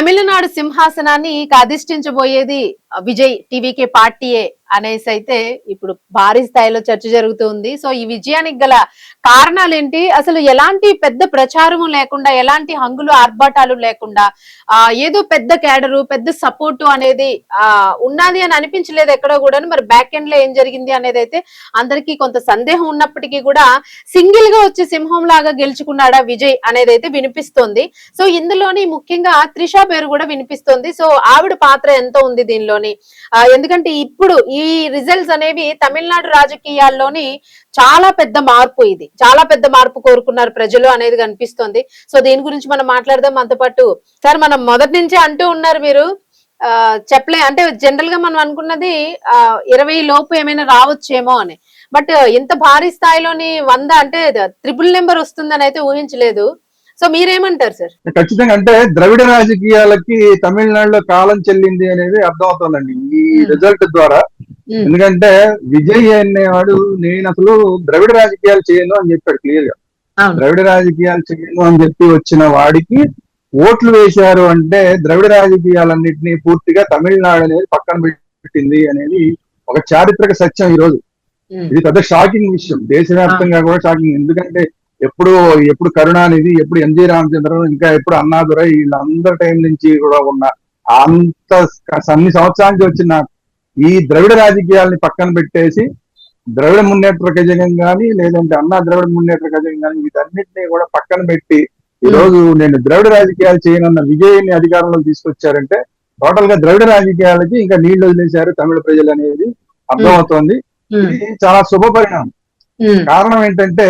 తమిళనాడు సింహాసనాన్ని ఇక అధిష్ఠించబోయేది విజయ్ టీవీకే పార్టీయే అనేసి అయితే ఇప్పుడు భారీ స్థాయిలో చర్చ జరుగుతుంది. సో ఈ విజయానికి గల కారణాలు ఏంటి, అసలు ఎలాంటి పెద్ద ప్రచారము లేకుండా, ఎలాంటి హంగులు ఆర్భాటాలు లేకుండా ఏదో పెద్ద క్యాడరు పెద్ద సపోర్టు అనేది ఉన్నది అని అనిపించలేదు ఎక్కడో కూడా. మరి బ్యాక్ ఎండ్ లో ఏం జరిగింది అనేది అయితే అందరికీ కొంత సందేహం ఉన్నప్పటికీ కూడా సింగిల్ గా వచ్చి సింహం లాగా గెలుచుకున్నాడా విజయ్ అనేది అయితే వినిపిస్తోంది. సో ఇందులోని ముఖ్యంగా త్రిష పేరు కూడా వినిపిస్తోంది. సో ఆవిడ పాత్ర ఎంత ఉంది దీనిలోని, ఎందుకంటే ఇప్పుడు ఈ రిజల్ట్స్ అనేవి తమిళనాడు రాజకీయాల్లోని చాలా పెద్ద మార్పు, ఇది చాలా పెద్ద మార్పు కోరుకున్నారు ప్రజలు అనేది కనిపిస్తోంది. సో దీని గురించి మనం మాట్లాడదాం. మనతో పాటు సార్, మనం మొదటి నుంచే అంటూ ఉన్నారు మీరు చెప్పలే, అంటే జనరల్ గా మనం అనుకున్నది 20 లోపు ఏమైనా రావచ్చేమో అని, బట్ ఇంత భారీ స్థాయిలోని 100 అంటే ట్రిపుల్ నెంబర్ వస్తుందని అయితే ఊహించలేదు. సో మీరేమంటారు సార్? ఖచ్చితంగా అంటే ద్రవిడ రాజకీయాలకి తమిళనాడులో కాలం చెల్లింది అనేది అర్థమవుతుందండి ఈ రిజల్ట్ ద్వారా. ఎందుకంటే విజయ్ అనేవాడు నేను అసలు ద్రవిడ రాజకీయాలు చేయను అని చెప్పాడు క్లియర్ గా. ద్రవిడ రాజకీయాలు చేయను అని చెప్పి వచ్చిన వాడికి ఓట్లు వేశారు అంటే ద్రవిడ రాజకీయాలన్నింటినీ పూర్తిగా తమిళనాడు అనేది పక్కన పెట్టింది అనేది ఒక చారిత్రక సత్యం ఈ రోజు. ఇది పెద్ద షాకింగ్ విషయం, దేశవ్యాప్తంగా కూడా షాకింగ్. ఎందుకంటే ఎప్పుడు కరుణానిధి, ఎప్పుడు ఎంజి రామచంద్రన్, ఇంకా ఎప్పుడు అన్నాదురై, వీళ్ళందరి టైం నుంచి కూడా ఉన్న అంత అన్ని సంవత్సరానికి వచ్చిన ఈ ద్రవిడ రాజకీయాలని పక్కన పెట్టేసి ద్రవిడ మున్నేట్ర కజగం కానీ, లేదంటే అన్నా ద్రవిడ మున్నేట్ర కజగం కానీ, వీటన్నిటినీ కూడా పక్కన పెట్టి ఈ రోజు నేను ద్రవిడ రాజకీయాలు చేయనన్న విజయ్ని అధికారంలోకి తీసుకొచ్చారంటే టోటల్ గా ద్రవిడ రాజకీయాలకి ఇంకా నీళ్లు వదిలేశారు తమిళ ప్రజలు అనేది అర్థమవుతోంది. ఇది చాలా శుభ పరిణామం. కారణం ఏంటంటే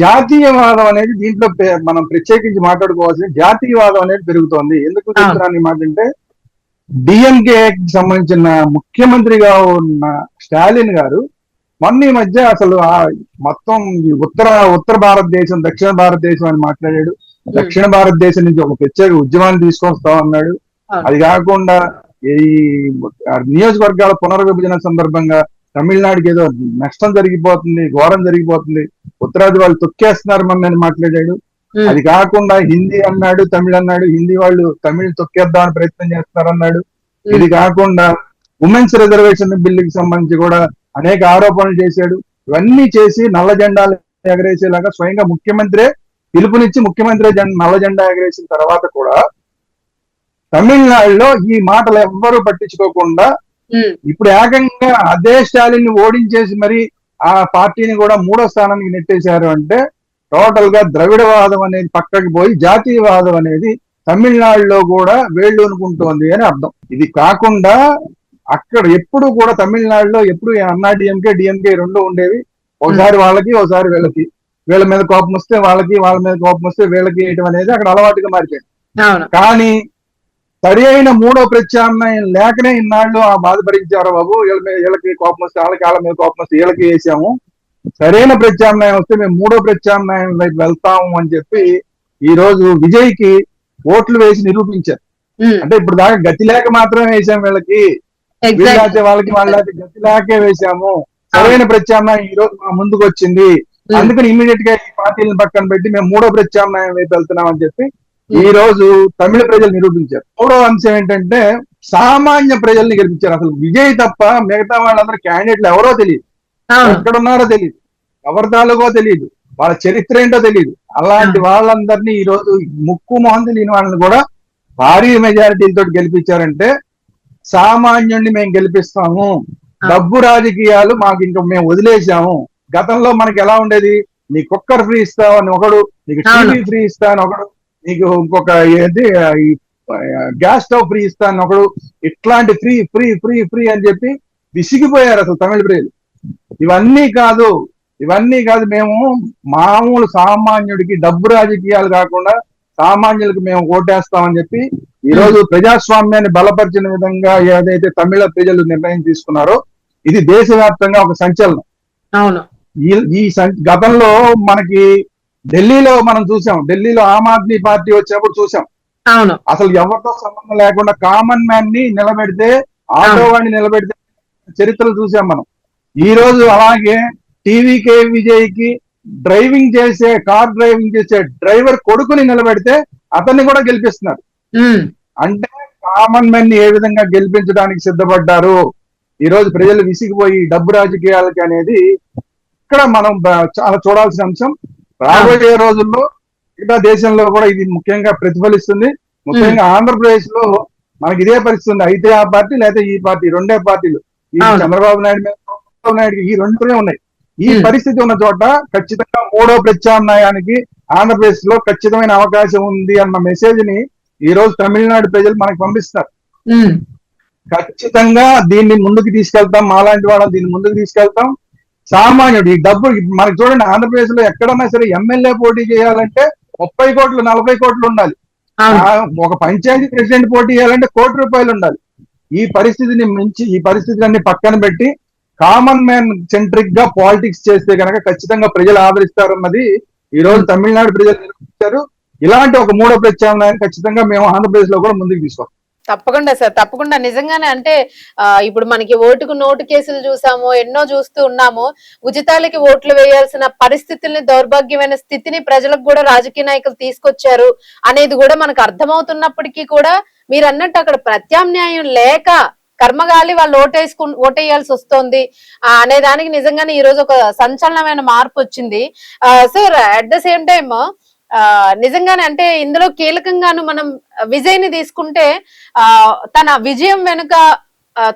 జాతీయవాదం అనేది దీంట్లో మనం ప్రత్యేకించి మాట్లాడుకోవాల్సిన జాతీయవాదం అనేది పెరుగుతోంది. ఎందుకు చెప్తున్నాను ఈ మాట అంటే, డిఎంకేకి సంబంధించిన ముఖ్యమంత్రిగా ఉన్న స్టాలిన్ గారు మొన్న ఈ మధ్య అసలు మొత్తం ఉత్తర భారతదేశం దక్షిణ భారతదేశం అని మాట్లాడాడు. దక్షిణ భారతదేశం నుంచి ఒక ప్రత్యేక ఉద్యమాన్ని తీసుకొస్తా అన్నాడు. అది కాకుండా ఈ నియోజకవర్గాల పునర్విభజన సందర్భంగా తమిళనాడుకి ఏదో నష్టం జరిగిపోతుంది, ఘోరం జరిగిపోతుంది, ఉత్తరాది వాళ్ళు తొక్కేస్తున్నారు అని మాట్లాడాడు. అది కాకుండా హిందీ అన్నాడు, తమిళ్ అన్నాడు, హిందీ వాళ్ళు తమిళ్ తొక్కేద్దామని ప్రయత్నం చేస్తున్నారు అన్నాడు. ఇది కాకుండా ఉమెన్స్ రిజర్వేషన్ బిల్లుకి సంబంధించి కూడా అనేక ఆరోపణలు చేశాడు. ఇవన్నీ చేసి నల్ల జెండాలు ఎగరేసేలాగా స్వయంగా ముఖ్యమంత్రే పిలుపునిచ్చి ముఖ్యమంత్రి నల్ల జెండా ఎగరేసిన తర్వాత కూడా తమిళనాడులో ఈ మాటలు ఎవ్వరూ పట్టించుకోకుండా ఇప్పుడు ఏకంగా అదే స్టాలిన్ ని ఓడించేసి మరి ఆ పార్టీని కూడా 3వ స్థానానికి నెట్టేశారు అంటే టోటల్ గా ద్రవిడవాదం అనేది పక్కకి పోయి జాతీయవాదం అనేది తమిళనాడులో కూడా వేళ్ళూనుకుంటోంది అని అర్థం. ఇది కాకుండా అక్కడ ఎప్పుడు కూడా తమిళనాడులో ఎప్పుడు అన్నా డిఎంకే రెండు ఉండేవి. ఒకసారి వాళ్ళకి ఒకసారి వీళ్ళకి, వీళ్ళ మీద కోపం వస్తే వాళ్ళకి, వాళ్ళ మీద కోపం వస్తే వీళ్ళకి వేయటం అనేది అక్కడ అలవాటుగా మారిపోయింది. కానీ సరి అయిన 3వ ప్రత్యామ్నాయం లేకనే ఇన్నాళ్ళు ఆ బాధ భరించారు బాబు. వీళ్ళకి కోపం వస్తే వాళ్ళకి, వాళ్ళ మీద కోపం వస్తే వీళ్ళకి వేసాము, సరైన ప్రత్యామ్నాయం వస్తే మేము 3వ ప్రత్యామ్నాయం వైపు వెళ్తాము అని చెప్పి ఈ రోజు విజయ్ కి ఓట్లు వేసి నిరూపించారు. అంటే ఇప్పుడు దాకా గతి లేక మాత్రమే వేసాం వీళ్ళకి, వీళ్ళైతే వాళ్ళకి, వాళ్ళైతే గతి లేకే వేసాము, సరైన ప్రత్యామ్నాయం ఈ రోజు మా ముందుకు వచ్చింది, అందుకని ఇమీడియట్ గా ఈ పార్టీలను పక్కన పెట్టి మేము 3వ ప్రత్యామ్నాయం వైపు వెళ్తున్నాం అని చెప్పి ఈ రోజు తమిళ ప్రజలు నిరూపించారు. 3వ అంశం ఏంటంటే సామాన్య ప్రజల్ని గెలిపించారు. అసలు విజయ్ తప్ప మిగతా వాళ్ళందరూ క్యాండిడేట్లు ఎవరో తెలియదు, ఎక్కడున్నారో తెలియదు, ఎవరి తాలూకో తెలియదు, వాళ్ళ చరిత్ర ఏంటో తెలియదు. అలాంటి వాళ్ళందరినీ ఈ రోజు ముక్కు మొహం తెలియని వాళ్ళని కూడా భారీ మెజారిటీలతో గెలిపించారంటే సామాన్యుడిని మేము గెలిపిస్తాము, డబ్బు రాజకీయాలు మాకు ఇంకా మేము వదిలేసాము. గతంలో మనకి ఎలా ఉండేది, నీ కుక్కర్ ఫ్రీ ఇస్తావని ఒకడు, నీకు టీవీ ఫ్రీ ఇస్తాను ఒకడు, నీకు ఇంకొక ఏంటి గ్యాస్ స్టవ్ ఫ్రీ ఇస్తాను ఒకడు, ఇట్లాంటి ఫ్రీ ఫ్రీ ఫ్రీ ఫ్రీ అని చెప్పి విసిగిపోయారు అసలు తమిళ ప్రజలు. ఇవన్నీ కాదు మేము మామూలు సామాన్యుడికి డబ్బు రాజకీయాలు కాకుండా సామాన్యులకు మేము ఓటేస్తామని చెప్పి ఈ రోజు ప్రజాస్వామ్యాన్ని బలపరిచిన విధంగా ఏదైతే తమిళ ప్రజలు నిర్ణయం తీసుకున్నారో ఇది దేశవ్యాప్తంగా ఒక సంచలనం. ఈ గతంలో మనకి ఢిల్లీలో మనం చూసాం, ఢిల్లీలో ఆమ్ ఆద్మీ పార్టీ వచ్చినప్పుడు చూసాం, అసలు ఎవరితో సంబంధం లేకుండా కామన్ మ్యాన్ ని నిలబెడితే, ఆటో వాడిని నిలబెడితే చరిత్రలు చూసాం మనం. ఈ రోజు అలాగే టీవీకే విజయ్ కి కార్ డ్రైవింగ్ చేసే డ్రైవర్ కొడుకుని నిలబెడితే అతన్ని కూడా గెలిపిస్తున్నారు. అంటే కామన్ మెన్ ఏ విధంగా గెలిపించడానికి సిద్ధపడ్డారు. ఈ రోజు ప్రజలు విసిగిపోయి డబ్బు రాజకీయాలకి అనేది ఇక్కడ మనం చాలా చూడాల్సిన అంశం. రాబోయే రోజుల్లో మిగతా దేశంలో కూడా ఇది ముఖ్యంగా ప్రతిఫలిస్తుంది. ముఖ్యంగా ఆంధ్రప్రదేశ్ లో మనకి ఇదే పరిస్థితి ఉంది. అయితే ఆ పార్టీ లేదా ఈ పార్టీ, రెండే పార్టీలు. ఈ చంద్రబాబు నాయుడు మీద చంద్రబాబు నాయుడు ఈ రెండునే ఉన్నాయి. ఈ పరిస్థితి ఉన్న చోట ఖచ్చితంగా మూడో ప్రత్యామ్నాయానికి ఆంధ్రప్రదేశ్ లో ఖచ్చితమైన అవకాశం ఉంది అన్న మెసేజ్ ని ఈ రోజు తమిళనాడు ప్రజలు మనకు పంపిస్తారు. ఖచ్చితంగా దీన్ని ముందుకు తీసుకెళ్తాం. మాలాంటి వాళ్ళని దీన్ని ముందుకు తీసుకెళ్తాం. సామాన్యుడు ఈ డబ్బు మనకి చూడండి, ఆంధ్రప్రదేశ్ లో ఎక్కడన్నా సరే ఎమ్మెల్యే పోటీ చేయాలంటే 30 కోట్లు 40 కోట్లు ఉండాలి. ఒక పంచాయతీ ప్రెసిడెంట్ పోటీ చేయాలంటే ₹1,00,00,000 ఉండాలి. ఈ పరిస్థితిని మించి ఈ పరిస్థితులన్నీ పక్కన పెట్టి కామన్ మ్యాన్ సెంట్రిక్ గా పాలిటిక్స్ చేస్తే కనుక ఖచ్చితంగా ప్రజలు ఆదరిస్తారన్నది ఈ రోజు తమిళనాడు ప్రజలు నిరూపించారు. ఇలాంటి ఒక మూడో ప్రత్యామ్నాయాన్ని ఖచ్చితంగా మేము ఆంధ్రప్రదేశ్ లో కూడా ముందుకు తీసుకొస్తాం. తప్పకుండా సార్, తప్పకుండా. నిజంగానే అంటే ఇప్పుడు మనకి ఓటుకు నోటు కేసులు చూసాము, ఎన్నో చూస్తూ ఉన్నాము. ఉచితాలకి ఓట్లు వేయాల్సిన పరిస్థితుల్ని, దౌర్భాగ్యమైన స్థితిని ప్రజలకు కూడా రాజకీయ నాయకులు తీసుకొచ్చారు అనేది కూడా మనకు అర్థమవుతున్నప్పటికీ కూడా మీరు అన్నట్టు అక్కడ ప్రత్యామ్నాయం లేక కర్మగాలి వాళ్ళు ఓటేయాల్సి వస్తుంది అనే దానికి నిజంగానే ఈ రోజు ఒక సంచలనమైన మార్పు వచ్చింది. Sir, at the same time నిజంగానే అంటే ఇందులో కీలకంగాను మనం విజయ్ ని తీసుకుంటే తన విజయం వెనుక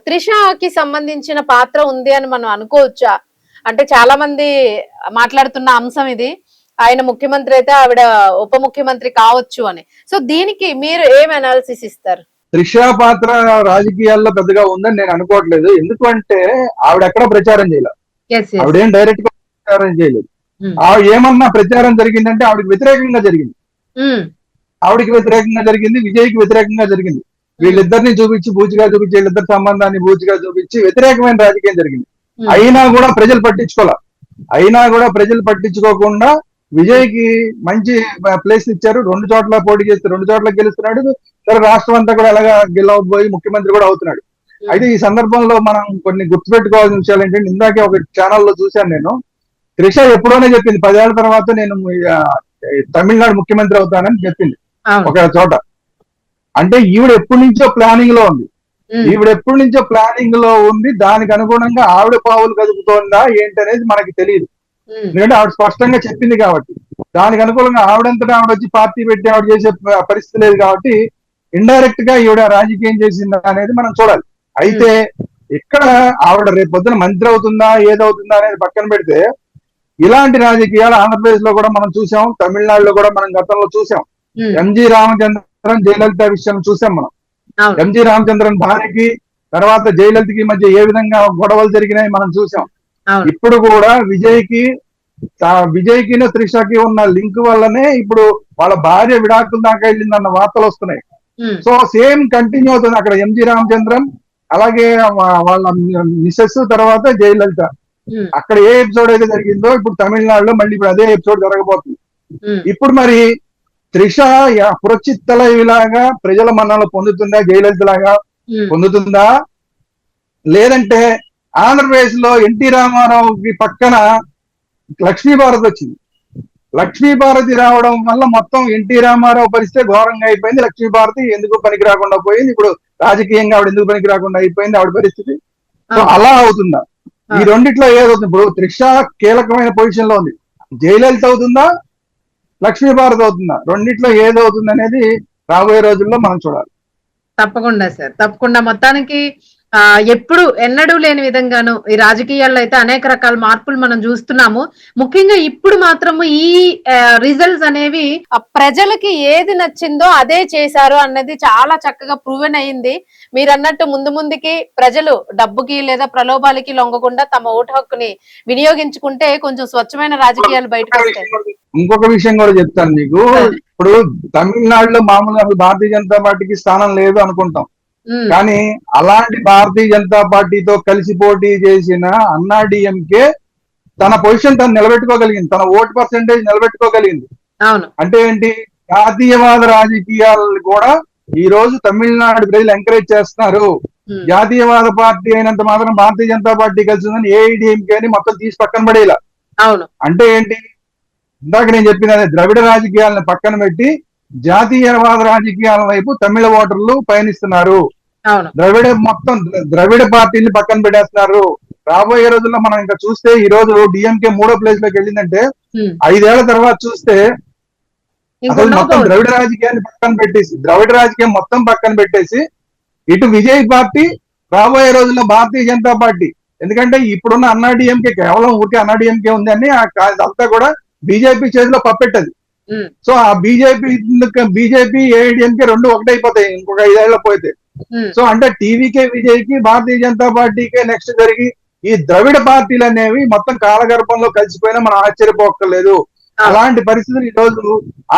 త్రిషకి సంబంధించిన పాత్ర ఉంది అని మనం అనుకోవచ్చా? అంటే చాలా మంది మాట్లాడుతున్న అంశం ఇది. ఆయన ముఖ్యమంత్రి అయితే ఆవిడ ఉప ముఖ్యమంత్రి కావచ్చు అని. సో దీనికి మీరు ఏం అనాలిసిస్ ఇస్తారు? త్రిష పాత్ర రాజకీయాల్లో పెద్దగా ఉందని నేను అనుకోవట్లేదు. ఎందుకంటే ఆవిడ ఎక్కడ ప్రచారం చేయలేదు. ఆవిడేం డైరెక్ట్ గా ప్రచారం చేయలేదు. ఆవిడ ఏమన్నా ప్రచారం జరిగిందంటే ఆవిడకి వ్యతిరేకంగా జరిగింది. ఆవిడకి వ్యతిరేకంగా జరిగింది, విజయ్కి వ్యతిరేకంగా జరిగింది. వీళ్ళిద్దరిని చూపించి బూచిగా చూపించి, వీళ్ళిద్దరి సంబంధాన్ని బూచిగా చూపించి వ్యతిరేకమైన రాజకీయం జరిగింది. అయినా కూడా ప్రజలు పట్టించుకోకుండా విజయ్కి మంచి ప్లేస్ ఇచ్చారు. 2 చోట్ల పోటీ చేస్తే 2 చోట్ల గెలుస్తున్నాడు. సరే, రాష్ట్రం అంతా కూడా ఎలాగా గెలవబోయి ముఖ్యమంత్రి కూడా అవుతున్నాడు. అయితే ఈ సందర్భంలో మనం కొన్ని గుర్తుపెట్టుకోవాల్సిన విషయాలు ఏంటంటే, ఇందాకే ఒక ఛానల్లో చూశాను నేను. త్రిష ఎప్పుడోనే చెప్పింది 10 ఏళ్ల తర్వాత నేను తమిళనాడు ముఖ్యమంత్రి అవుతానని చెప్పింది ఒక చోట. అంటే ఈవిడ ఎప్పటి నుంచో ప్లానింగ్ లో ఉంది. దానికి అనుగుణంగా ఆవిడ పావులు కదుపుతోందా ఏంటనేది మనకి తెలియదు. ఎందుకంటే ఆవిడ స్పష్టంగా చెప్పింది కాబట్టి, దానికి అనుకూలంగా ఆవిడంతటా ఆవిడ వచ్చి పార్టీ పెట్టి ఆవిడ చేసే పరిస్థితి లేదు కాబట్టి ఇండైరెక్ట్ గా ఈవిడ రాజకీయం చేసిందా అనేది మనం చూడాలి. అయితే ఇక్కడ ఆవిడ రేపు పొద్దున మంత్రి అవుతుందా ఏదవుతుందా అనేది పక్కన పెడితే, ఇలాంటి రాజకీయాలు ఆంధ్రప్రదేశ్ లో కూడా మనం చూసాం, తమిళనాడులో కూడా మనం గతంలో చూసాం. ఎంజి రామచంద్రన్ జయలలిత విషయం చూసాం మనం. ఎంజి రామచంద్రన్ భార్యకి తర్వాత జయలలితకి మధ్య ఏ విధంగా గొడవలు జరిగినాయి మనం చూసాం. ఇప్పుడు కూడా విజయ్కి త్రిషకి ఉన్న లింక్ వల్లనే ఇప్పుడు వాళ్ళ భార్య విడాకుల దాకా వెళ్ళిందన్న వార్తలు వస్తున్నాయి. సో సేమ్ కంటిన్యూ అవుతుంది అక్కడ. ఎంజి రామచంద్రన్ అలాగే వాళ్ళ మిసెస్ తర్వాత జయలలిత, అక్కడ ఏ ఎపిసోడ్ అయితే జరిగిందో ఇప్పుడు తమిళనాడులో మళ్ళీ ఇప్పుడు అదే ఎపిసోడ్ జరగబోతుంది. ఇప్పుడు మరి త్రిష అప్రచిత్తలాగా ప్రజల మన్నలు పొందుతుందా, జయలలిత లాగా పొందుతుందా? లేదంటే ఆంధ్రప్రదేశ్ లో ఎన్టీ రామారావుకి పక్కన లక్ష్మీభారతి వచ్చింది. లక్ష్మీభారతి రావడం వల్ల మొత్తం ఎన్టీ రామారావు పరిస్థితి ఘోరంగా అయిపోయింది. లక్ష్మీభారతి ఎందుకు పనికి రాకుండా పోయింది. ఇప్పుడు రాజకీయంగా ఆవిడ ఎందుకు పనికి రాకుండా అయిపోయింది ఆవిడ పరిస్థితి. సో అలా అవుతుందా? ఈ రెండిట్లో ఏదవుతుంది? ఇప్పుడు త్రిష కీలకమైన పొజిషన్ లో ఉంది. జయలలిత అవుతుందా, లక్ష్మీభారతి అవుతుందా? రెండిట్లో ఏదవుతుంది అనేది రాబోయే రోజుల్లో మనం చూడాలి. తప్పకుండా సార్, తప్పకుండా. మొత్తానికి ఎప్పుడు ఎన్నడూ లేని విధంగాను ఈ రాజకీయాల్లో అయితే అనేక రకాల మార్పులు మనం చూస్తున్నాము. ముఖ్యంగా ఇప్పుడు మాత్రము ఈ రిజల్ట్స్ అనేవి ప్రజలకి ఏది నచ్చిందో అదే చేశారు అన్నది చాలా చక్కగా ప్రూవెన్ అయింది. మీరు అన్నట్టు ముందు ముందుకి ప్రజలు డబ్బుకి లేదా ప్రలోభాలకి లొంగకుండా తమ ఓటు హక్కుని వినియోగించుకుంటే కొంచెం స్వచ్ఛమైన రాజకీయాలు బయటకు వస్తాయి. ఇంకొక విషయం కూడా చెప్తాను మీకు. ఇప్పుడు తమిళనాడులో మామూలుగా భారతీయ జనతా పార్టీకి స్థానం లేదు అనుకుంటాం, కానీ అలాంటి భారతీయ జనతా పార్టీతో కలిసి పోటీ చేసిన అన్నా డిఎంకే తన పొజిషన్ తను నిలబెట్టుకోగలిగింది, తన ఓటు పర్సెంటేజ్ నిలబెట్టుకోగలిగింది. అంటే ఏంటి? జాతీయవాద రాజకీయాలను కూడా ఈ రోజు తమిళనాడు ప్రజలు ఎంకరేజ్ చేస్తున్నారు. జాతీయవాద పార్టీ అయినంత మాత్రం భారతీయ జనతా పార్టీ కలిసి ఉందని ఏఐడిఎంకే అని మొత్తం తీసి పక్కన పడేలా. అంటే ఏంటి? ఇందాక నేను చెప్పిన ద్రవిడ రాజకీయాలను పక్కన పెట్టి జాతీయవాద రాజకీయాల వైపు తమిళ ఓటర్లు పయనిస్తున్నారు. అవును. ద్రవిడ పార్టీని పక్కన పెట్టేస్తున్నారు. రాబోయే రోజుల్లో మనం ఇంకా చూస్తే ఈ రోజు డిఎంకే 3వ ప్లేస్ లోకి వెళ్ళిందంటే 5 ఏళ్ల తర్వాత చూస్తే అసలు మొత్తం ద్రవిడ రాజకీయం మొత్తం పక్కన పెట్టేసి ఇటు విజయ్ పార్టీ, రాబోయే రోజుల్లో భారతీయ జనతా పార్టీ. ఎందుకంటే ఇప్పుడున్న అన్నాడీఎంకే కేవలం ఊరికే అన్నాడీఎంకే ఉంది అని అదంతా కూడా బీజేపీ చేతిలో పప్పెట్టది. సో ఆ బీజేపీ ఏఐడిఎంకే రెండు ఒకటైపోతాయి ఇంకొక 5 ఏళ్ల పోతే. సో అంటే టీవీకే, విజయ్కి, భారతీయ జనతా పార్టీకే నెక్స్ట్ జరిగి ఈ ద్రవిడ పార్టీలు అనేవి మొత్తం కాలగర్భంలో కలిసిపోయినా మనం ఆశ్చర్యపోక్కర్లేదు. అలాంటి పరిస్థితులు ఈ రోజు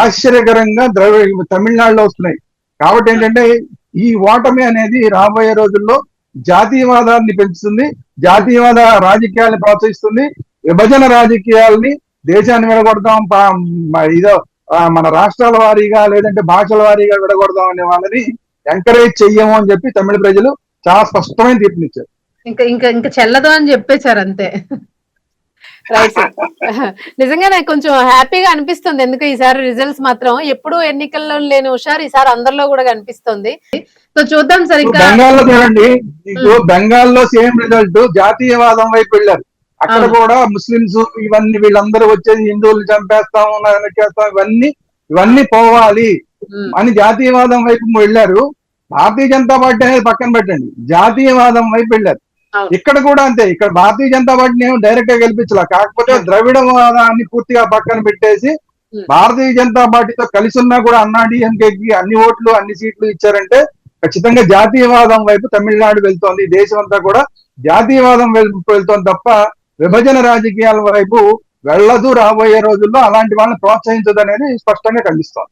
ఆశ్చర్యకరంగా తమిళనాడులో వస్తున్నాయి. కాబట్టి ఏంటంటే ఈ ఓటమి అనేది రాబోయే రోజుల్లో జాతీయవాదాన్ని పెంచుతుంది, జాతీయవాద రాజకీయాల్ని ప్రోత్సహిస్తుంది, విభజన రాజకీయాల్ని, దేశాన్ని విడగొడదాం, ఇదో మన రాష్ట్రాల వారీగా లేదంటే భాషల వారీగా విడగొడదాం అనే వాళ్ళని ఎంకరేజ్ చెయ్యము అని చెప్పి తమిళ ప్రజలు చాలా స్పష్టమైన తీర్పునిచ్చారు. ఇంకా ఇంకా ఇంకా చెల్లదు అని చెప్పేశారు అంతే. రైట్. నిజంగా నాకు కొంచెం హ్యాపీగా అనిపిస్తుంది. ఎందుకు ఈసారి రిజల్ట్స్ మాత్రం ఎప్పుడు ఎన్నికల్లో లేని హుషారు ఈసారి అందరిలో కూడా కనిపిస్తుంది. సో చూద్దాం సార్. ఇంకా బెంగాల్లో చూడండి, బెంగాల్లో సేమ్ రిజల్ట్, జాతీయవాదం వైపు వెళ్ళారు. అక్కడ కూడా ముస్లింస్ ఇవన్నీ వీళ్ళందరూ వచ్చేది హిందువులు చంపేస్తాం, ఇవన్నీ పోవాలి అని జాతీయవాదం వైపు వెళ్ళారు. భారతీయ జనతా పార్టీ అనేది పక్కన పెట్టండి, జాతీయవాదం వైపు వెళ్ళారు. ఇక్కడ కూడా అంతే. ఇక్కడ భారతీయ జనతా పార్టీని ఏమో డైరెక్ట్ గా గెలిపించాల, కాకపోతే ద్రవిడవాదాన్ని పూర్తిగా పక్కన పెట్టేసి భారతీయ జనతా పార్టీతో కలిసి ఉన్నా కూడా అన్నాడీఎంకేకి అన్ని ఓట్లు, అన్ని సీట్లు ఇచ్చారంటే ఖచ్చితంగా జాతీయవాదం వైపు తమిళనాడు వెళ్తోంది. దేశం అంతా కూడా జాతీయవాదం వైపు వెళ్తోంది తప్ప విభజన రాజకీయాల వైపు వెళ్ళదు. రాబోయే రోజుల్లో అలాంటి వాళ్ళని ప్రోత్సహించదు అనేది స్పష్టంగా కనిపిస్తోంది.